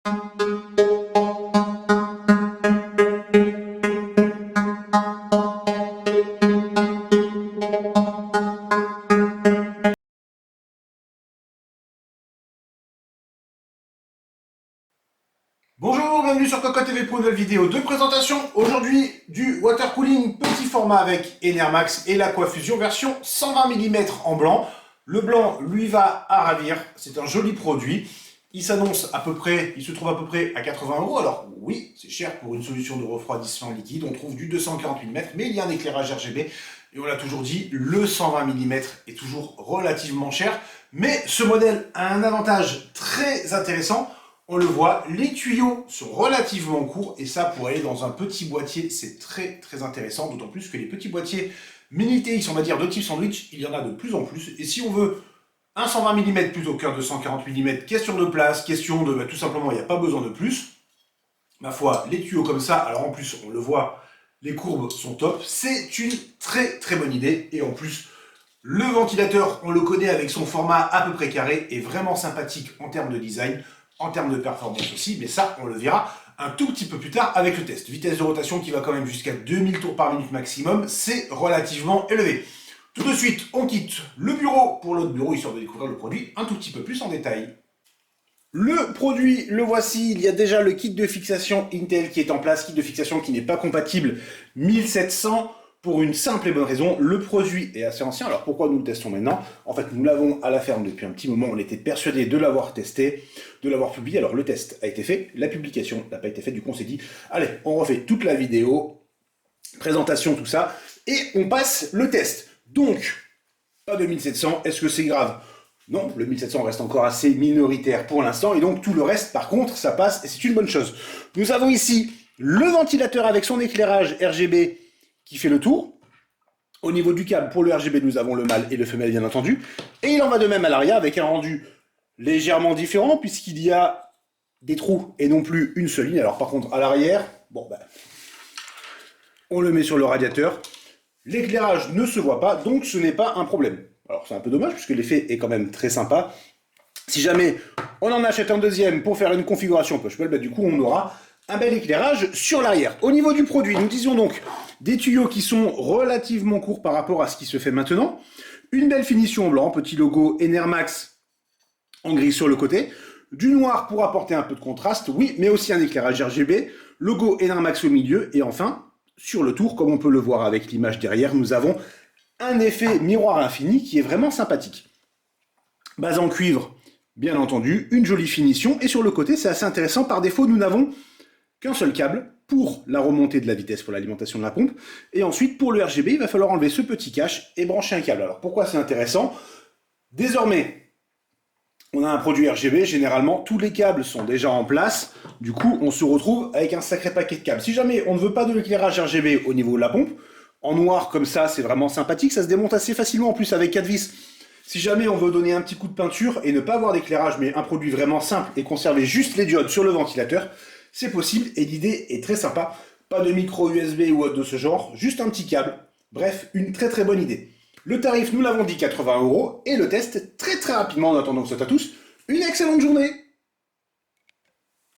Bonjour, bienvenue sur Cocotte TV pour une nouvelle vidéo de présentation. Aujourd'hui, du water cooling petit format avec Enermax et l'Aquafusion version 120 mm en blanc. Le blanc lui va à ravir, c'est un joli produit. Il s'annonce à peu près, il se trouve à peu près à 80 €. Alors oui, c'est cher pour une solution de refroidissement liquide. On trouve du 240 mm, mais il y a un éclairage RGB. Et on l'a toujours dit, le 120 mm est toujours relativement cher. Mais ce modèle a un avantage très intéressant. On le voit, les tuyaux sont relativement courts et ça, pour aller dans un petit boîtier, c'est très intéressant, d'autant plus que les petits boîtiers mini TX, on va dire de type sandwich, il y en a de plus en plus. Et si on veut un 120 mm plutôt qu'un 240 mm, question de place, question de tout simplement, il n'y a pas besoin de plus. Ma foi, les tuyaux comme ça, alors en plus, on le voit, les courbes sont top. C'est une très bonne idée. Et en plus, le ventilateur, on le connaît avec son format à peu près carré, est vraiment sympathique en termes de design, en termes de performance aussi, mais ça, on le verra un tout petit peu plus tard avec le test. Vitesse de rotation qui va quand même jusqu'à 2000 tours par minute maximum, c'est relativement élevé. Tout de suite, on quitte le bureau pour l'autre bureau, histoire de découvrir le produit un tout petit peu plus en détail. Le produit, le voici, il y a déjà le kit de fixation Intel qui est en place, kit de fixation qui n'est pas compatible 1700, pour une simple et bonne raison, le produit est assez ancien. Alors pourquoi nous le testons maintenant? En fait, nous l'avons à la ferme depuis un petit moment, on était persuadé de l'avoir testé, de l'avoir publié. Alors le test a été fait, la publication n'a pas été faite, du coup on s'est dit, allez, on refait toute la vidéo, présentation, tout ça, et on passe le test. Donc, pas de 1700, est-ce que c'est grave? Non, le 1700 reste encore assez minoritaire pour l'instant, et donc tout le reste, par contre, ça passe, et c'est une bonne chose. Nous avons ici le ventilateur avec son éclairage RGB qui fait le tour. Au niveau du câble, pour le RGB, nous avons le mâle et le femelle, bien entendu. Et il en va de même à l'arrière, avec un rendu légèrement différent, puisqu'il y a des trous et non plus une seule ligne. Alors par contre, à l'arrière, bon, on le met sur le radiateur. L'éclairage ne se voit pas, donc ce n'est pas un problème. Alors c'est un peu dommage, puisque l'effet est quand même très sympa. Si jamais on en achète un deuxième pour faire une configuration push-pull, du coup on aura un bel éclairage sur l'arrière. Au niveau du produit, nous disions donc des tuyaux qui sont relativement courts par rapport à ce qui se fait maintenant. Une belle finition en blanc, petit logo Enermax en gris sur le côté. Du noir pour apporter un peu de contraste, oui, mais aussi un éclairage RGB. Logo Enermax au milieu. Et enfin, sur le tour, comme on peut le voir avec l'image derrière, nous avons un effet miroir infini qui est vraiment sympathique. Base en cuivre, bien entendu, une jolie finition. Et sur le côté, c'est assez intéressant. Par défaut, nous n'avons qu'un seul câble pour la remontée de la vitesse pour l'alimentation de la pompe. Et ensuite, pour le RGB, il va falloir enlever ce petit cache et brancher un câble. Alors, pourquoi c'est intéressant? Désormais, on a un produit RGB. Généralement, tous les câbles sont déjà en place. Du coup, on se retrouve avec un sacré paquet de câbles. Si jamais on ne veut pas de l'éclairage RGB au niveau de la pompe, en noir comme ça, c'est vraiment sympathique. Ça se démonte assez facilement. En plus, avec 4 vis, si jamais on veut donner un petit coup de peinture et ne pas avoir d'éclairage, mais un produit vraiment simple et conserver juste les diodes sur le ventilateur, c'est possible et l'idée est très sympa. Pas de micro USB ou autre de ce genre, juste un petit câble. Bref, une très bonne idée. Le tarif, nous l'avons dit, 80 € et le test très rapidement en attendant que ce soit à tous. Une excellente journée!